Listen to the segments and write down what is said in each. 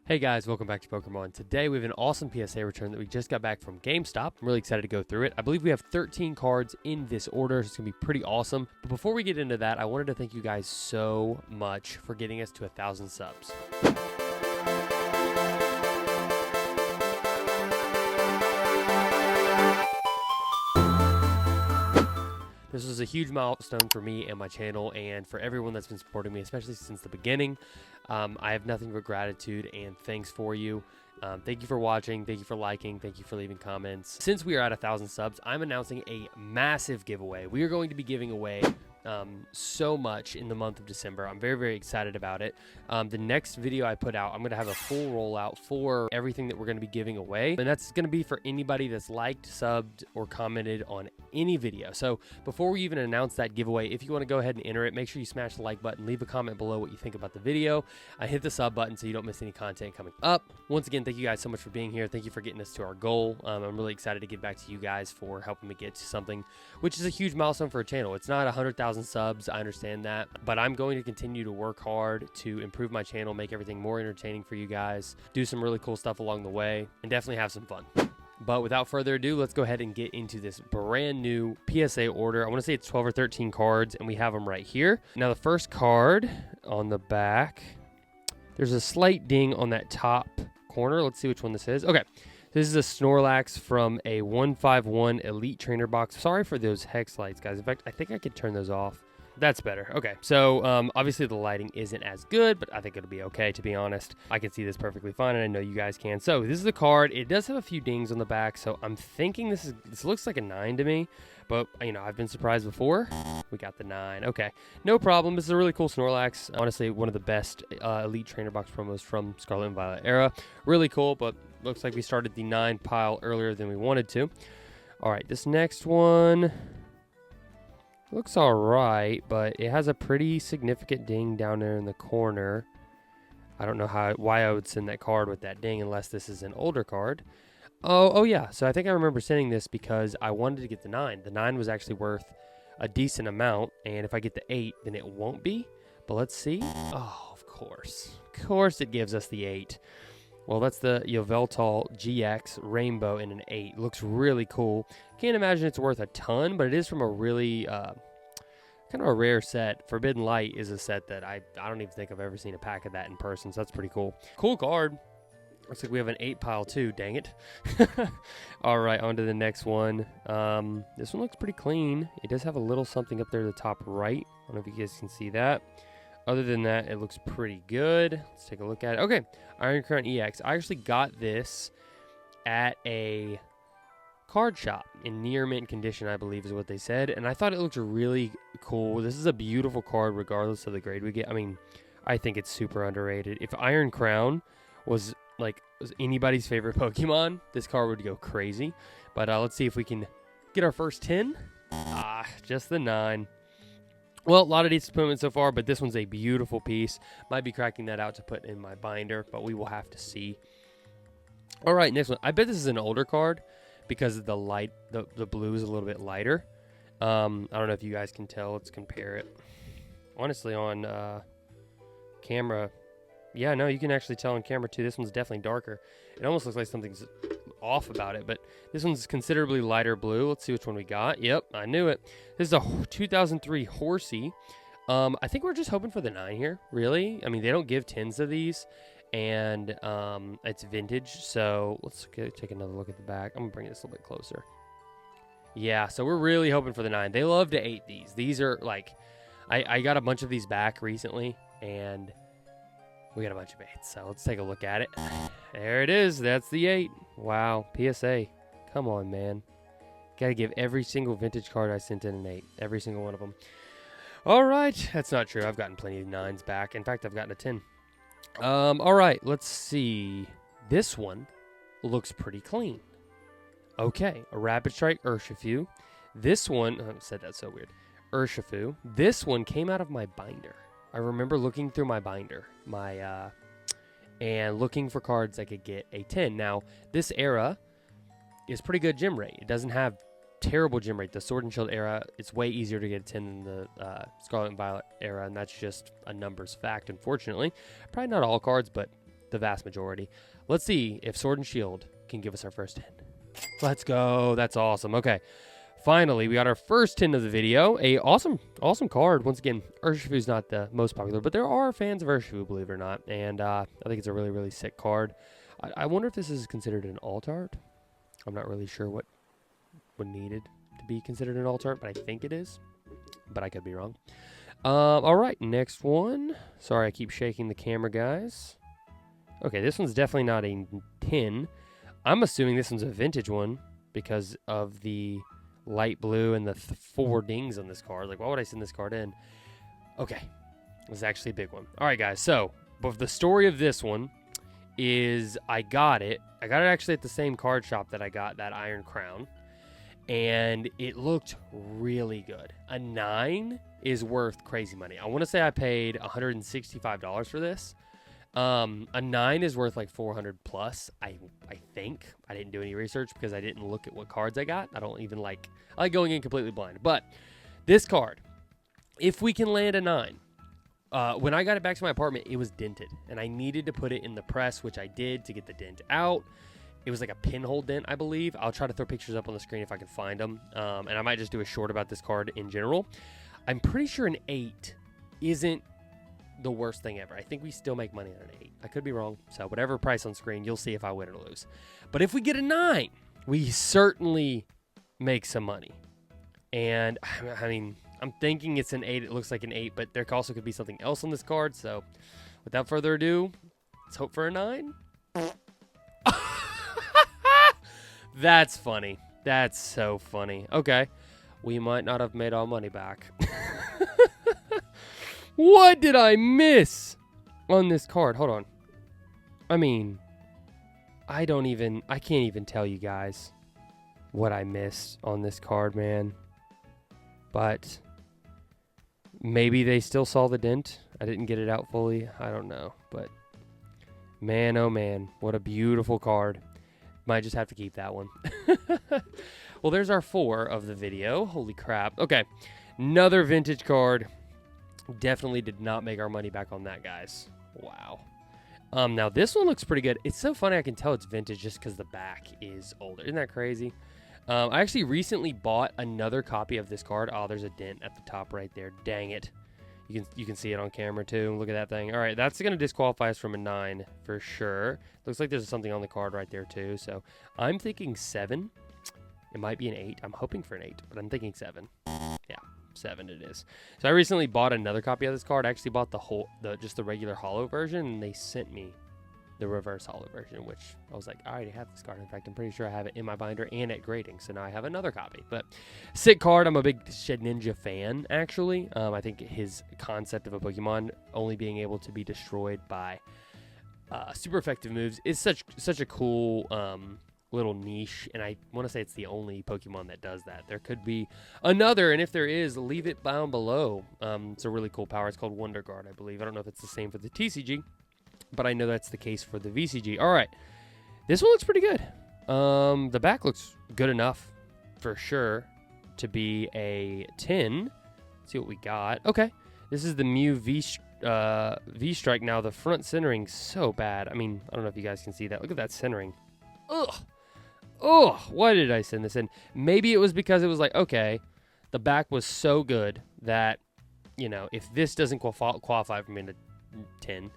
Hey guys, welcome back to Pokemon. Today we have an awesome PSA return that we just got back from GameStop. I'm really excited to go through it. I believe we have 13 cards in this order, so it's going to be pretty awesome. But before we get into that, I wanted to thank you guys so much for getting us to 1,000 subs. This was a huge milestone for me and my channel and for everyone that's been supporting me, especially since the beginning. I have nothing but gratitude and thanks for you. Thank you for watching. Thank you for liking. Thank you for leaving comments. Since we are at 1,000 subs, I'm announcing a massive giveaway. We are going to be giving away so much in the month of December. I'm very, very excited about it. The next video I put out, I'm going to have a full rollout for everything that we're going to be giving away. And that's going to be for anybody that's liked, subbed, or commented on any video. So before we even announce that giveaway, if you want to go ahead and enter it, make sure you smash the like button, leave a comment below what you think about the video. Hit the sub button so you don't miss any content coming up. Once again, thank you guys so much for being here. Thank you for getting us to our goal. I'm really excited to give back to you guys for helping me get to something, which is a huge milestone for a channel. It's not 100,000 subs, I understand that, but I'm going to continue to work hard to improve my channel, make everything more entertaining for you guys, do some really cool stuff along the way, and definitely have some fun. But without further ado, let's go ahead and get into this brand new PSA order. I want to say it's 12 or 13 cards, and we have them right here. Now, the first card on the back, there's a slight ding on that top corner. Let's see which one this is. Okay, this is a Snorlax from a 151 Elite Trainer box. Sorry for those hex lights, guys. In fact, I think I could turn those off. That's better. Okay, so obviously the lighting isn't as good, but I think it'll be okay, to be honest. I can see this perfectly fine, and I know you guys can. So this is the card. It does have a few dings on the back, so I'm thinking this looks like a 9 to me, but, you know, I've been surprised before. We got the 9. Okay, no problem. This is a really cool Snorlax. Honestly, one of the best Elite Trainer Box promos from Scarlet and Violet era. Really cool, but looks like we started the 9 pile earlier than we wanted to. All right, this next one looks all right, but it has a pretty significant ding down there in the corner. I don't know why I would send that card with that ding unless this is an older card. Oh yeah, so I think I remember sending this because I wanted to get the 9. The 9 was actually worth a decent amount, and if I get the 8, then it won't be. But let's see. Oh, of course. Of course it gives us the 8. Well, that's the Yveltal GX Rainbow in an 8. Looks really cool. Can't imagine it's worth a ton, but it is from a really kind of a rare set. Forbidden Light is a set that I don't even think I've ever seen a pack of that in person, so that's pretty cool. Cool card. Looks like we have an 8 pile too, dang it. All right, on to the next one. This one looks pretty clean. It does have a little something up there at the top right. I don't know if you guys can see that. Other than that, it looks pretty good. Let's take a look at it. Okay, Iron Crown EX. I actually got this at a card shop in near mint condition, I believe is what they said, and I thought it looked really cool. This is a beautiful card regardless of the grade we get. I mean, I think it's super underrated. If Iron Crown was anybody's favorite Pokemon, this card would go crazy. But let's see if we can get our first 10. Just the 9. Well, a lot of disappointment so far, but this one's a beautiful piece. Might be cracking that out to put in my binder, but we will have to see. All right, next one. I bet this is an older card because of the light. The blue is a little bit lighter. I don't know if you guys can tell. Let's compare it. Honestly, on camera, yeah, no, you can actually tell on camera too. This one's definitely darker. It almost looks like something's off about it, but this one's considerably lighter blue. Let's see which one we got. Yep, I knew it. This is a 2003 Horsey. I think we're just hoping for the 9 here, really. I mean, they don't give 10s of these, and it's vintage, so let's take another look at the back. I'm gonna bring this a little bit closer. Yeah, so we're really hoping for the 9. They love to 8 these. These are like, I got a bunch of these back recently, and we got a bunch of 8s, so let's take a look at it. There it is. That's the 8. Wow, PSA. Come on, man. Got to give every single vintage card I sent in an 8. Every single one of them. All right. That's not true. I've gotten plenty of 9s back. In fact, I've gotten a 10. All right. Let's see. This one looks pretty clean. Okay. A Rapid Strike Urshifu. This one, I said that so weird. Urshifu. This one came out of my binder. I remember looking through my binder, and looking for cards I could get a 10. Now, this era is pretty good gem rate. It doesn't have terrible gem rate. The Sword and Shield era, it's way easier to get a 10 than the Scarlet and Violet era, and that's just a numbers fact, unfortunately. Probably not all cards, but the vast majority. Let's see if Sword and Shield can give us our first 10. Let's go. That's awesome. Okay. Finally, we got our first 10 of the video. A awesome card. Once again, Urshifu's not the most popular, but there are fans of Urshifu, believe it or not. And I think it's a really, really sick card. I wonder if this is considered an alt art. I'm not really sure what needed to be considered an alt art, but I think it is. But I could be wrong. All right, next one. Sorry, I keep shaking the camera, guys. Okay, this one's definitely not a 10. I'm assuming this one's a vintage one because of the light blue and the 4 dings on this card. Like, why would I send this card in? Okay, this is actually a big one. All right, guys, so but the story of this one is I got it actually at the same card shop that I got that Iron Crown, and it looked really good. A 9 is worth crazy money. I want to say I paid $165 for this. A 9 is worth like 400 plus. I think. I didn't do any research because I didn't look at what cards I got. I like going in completely blind. But this card, if we can land a 9, when I got it back to my apartment, it was dented, and I needed to put it in the press, which I did to get the dent out. It was like a pinhole dent, I believe. I'll try to throw pictures up on the screen if I can find them, and I might just do a short about this card in general. I'm pretty sure an 8 isn't the worst thing ever. I think we still make money on an 8. I could be wrong. So whatever price on screen, you'll see if I win or lose. But if we get a 9, we certainly make some money. And I mean, I'm thinking it's an 8. It looks like an 8, but there also could be something else on this card. So without further ado, let's hope for a 9. That's funny. That's so funny. Okay. We might not have made our money back. What did I miss on this card? Hold on. I mean, I can't even tell you guys what I missed on this card, man. But maybe they still saw the dent. I didn't get it out fully. I don't know. But man, oh man, what a beautiful card. Might just have to keep that one. Well, there's our 4 of the video. Holy crap. Okay, another vintage card. Definitely did not make our money back on that, guys. Wow. Now this one looks pretty good. It's so funny I can tell it's vintage just because the back is older. Isn't that crazy? I actually recently bought another copy of this card. Oh, there's a dent at the top right there. Dang it. You can see it on camera too. Look at that thing. All right, that's going to disqualify us from a 9 for sure. Looks like there's something on the card right there too. So I'm thinking 7. It might be an 8. I'm hoping for an 8, but I'm thinking 7. Yeah. 7 it is. So I recently bought another copy of this card. I actually bought just the regular holo version, and they sent me the reverse holo version, which I was like, I already have this card. In fact, I'm pretty sure I have it in my binder and at grading, so now I have another copy. But sick card. I'm a big Shedinja fan, actually. I think his concept of a Pokemon only being able to be destroyed by super effective moves is such a cool little niche, and I want to say it's the only Pokemon that does that. There could be another, and if there is, leave it down below. It's a really cool power. It's called Wonder Guard, I believe. I don't know if it's the same for the TCG, but I know that's the case for the VCG. All right, this one looks pretty good. The back looks good enough for sure to be a 10. Let's see what we got. Okay, this is the Mew V-Strike. Now the front centering's so bad. I mean, I don't know if you guys can see that. Look at that centering. Ugh. Oh, why did I send this in? Maybe it was because it was like, okay, the back was so good that, you know, if this doesn't qualify for me to 10,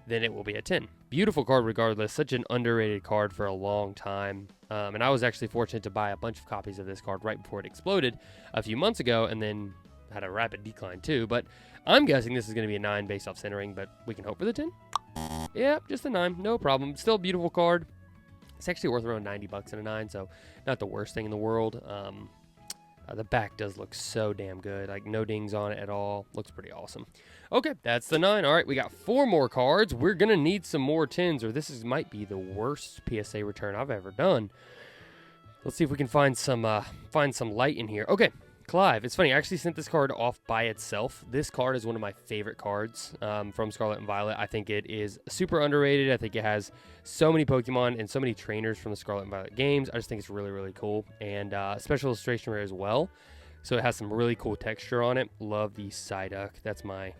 then it will be a 10. Beautiful card regardless. Such an underrated card for a long time. And I was actually fortunate to buy a bunch of copies of this card right before it exploded a few months ago, and then had a rapid decline too. But I'm guessing this is going to be a 9 based off centering, but we can hope for the 10. Yeah, just a 9. No problem. Still a beautiful card. It's actually worth around 90 bucks in a 9, so not the worst thing in the world. The back does look so damn good. Like, no dings on it at all. Looks pretty awesome. Okay, that's the 9. All right, we got 4 more cards. We're going to need some more 10s, or this might be the worst PSA return I've ever done. Let's see if we can find some light in here. Okay, Clive. It's funny, I actually sent this card off by itself. This card is one of my favorite cards from Scarlet and Violet. I think it is super underrated. I think it has so many Pokemon and so many trainers from the Scarlet and Violet games. I just think it's really, really cool. And special illustration rare as well. So it has some really cool texture on it. Love the Psyduck. That's my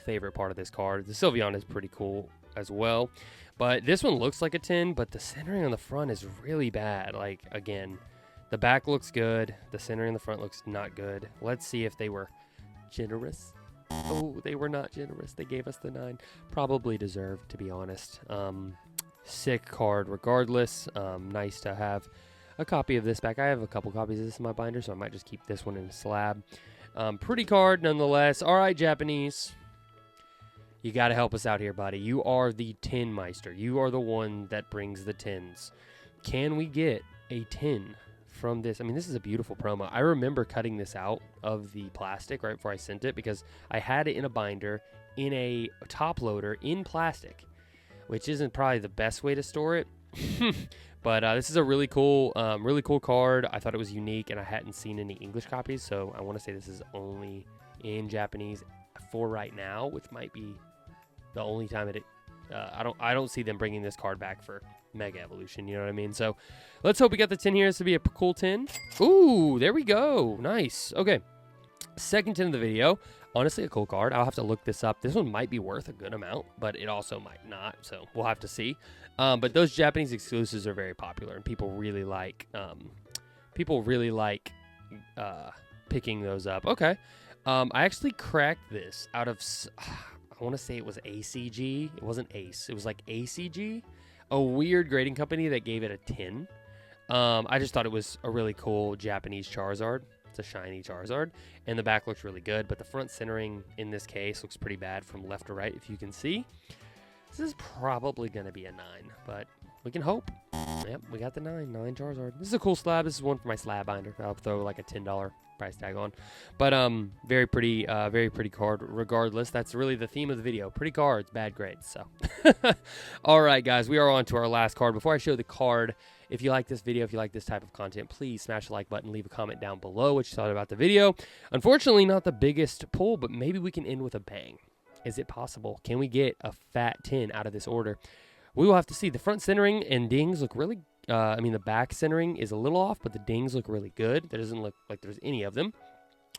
favorite part of this card. The Sylveon is pretty cool as well. But this one looks like a 10, but the centering on the front is really bad. Like, again, the back looks good. The centering in the front looks not good. Let's see if they were generous. Oh, they were not generous. They gave us the 9. Probably deserved, to be honest. Sick card regardless. Nice to have a copy of this back. I have a couple copies of this in my binder, so I might just keep this one in a slab. Pretty card nonetheless. All right, Japanese. You got to help us out here, buddy. You are the 10 Meister. You are the one that brings the 10s. Can we get a 10 from this? I mean, this is a beautiful promo. I remember cutting this out of the plastic right before I sent it because I had it in a binder in a top loader in plastic, which isn't probably the best way to store it. But this is a really cool card. I thought it was unique, and I hadn't seen any English copies, so I want to say this is only in Japanese for right now, which might be the only time I don't see them bringing this card back for Mega Evolution, you know what I mean? So let's hope we got the 10 here. This will be a cool 10. Ooh, there we go. Nice. Okay. Second 10 of the video. Honestly, a cool card. I'll have to look this up. This one might be worth a good amount, but it also might not, so we'll have to see. But those Japanese exclusives are very popular, and people really like picking those up. Okay. I actually cracked this out of... I want to say it was ACG. It wasn't Ace. It was like ACG, a weird grading company that gave it a 10. I just thought it was a really cool Japanese Charizard. It's a shiny Charizard, and the back looks really good, but the front centering in this case looks pretty bad from left to right, if you can see. This is probably going to be a 9, but we can hope. Yep, we got the 9 Charizard. This is a cool slab. This is one for my slab binder. I'll throw like a $10 price tag on, but very pretty card regardless. That's really the theme of the video: pretty cards, bad grades. So all right, guys, we are on to our last card. Before I show the card, if you like this video, if you like this type of content, please smash the like button, leave a comment down below what you thought about the video. Unfortunately, not the biggest pull, but maybe we can end with a bang. Is it possible? Can we get a fat 10 out of this order? We will have to see. The front centering and dings look really the back centering is a little off, but the dings look really good. There doesn't look like there's any of them.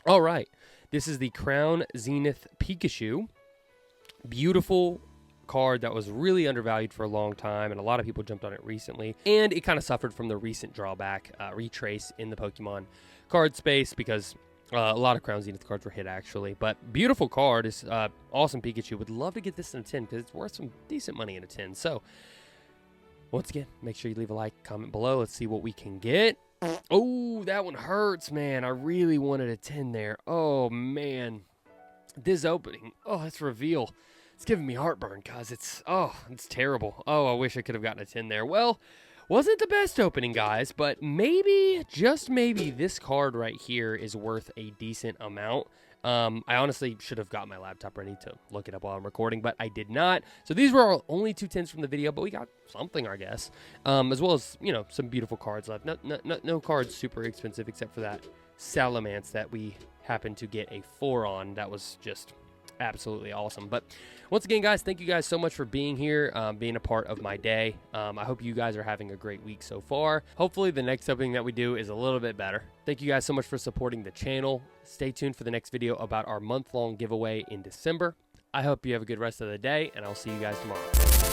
All right. This is the Crown Zenith Pikachu. Beautiful card that was really undervalued for a long time, and a lot of people jumped on it recently. And it kind of suffered from the recent drawback, retrace in the Pokemon card space, because a lot of Crown Zenith cards were hit, actually. But beautiful card. Is awesome Pikachu. Would love to get this in a 10 because it's worth some decent money in a 10. So once again, make sure you leave a like, comment below. Let's see what we can get. Oh, that one hurts, man. I really wanted a 10 there. Oh, man. This opening. Oh, that's reveal. It's giving me heartburn because it's terrible. Oh, I wish I could have gotten a 10 there. Well, wasn't the best opening, guys, but maybe, just maybe, this card right here is worth a decent amount. I honestly should have got my laptop ready to look it up while I'm recording, but I did not. So these were our only 2 10s from the video, but we got something, I guess. As well as, you know, some beautiful cards left. No cards super expensive except for that Salamence that we happened to get a 4 on. That was just absolutely awesome. But once again, guys, thank you guys so much for being here, being a part of my day. I hope you guys are having a great week so far. Hopefully the next opening that we do is a little bit better. Thank you guys so much for supporting the channel. Stay tuned for the next video about our month-long giveaway in December. I hope you have a good rest of the day, and I'll see you guys tomorrow.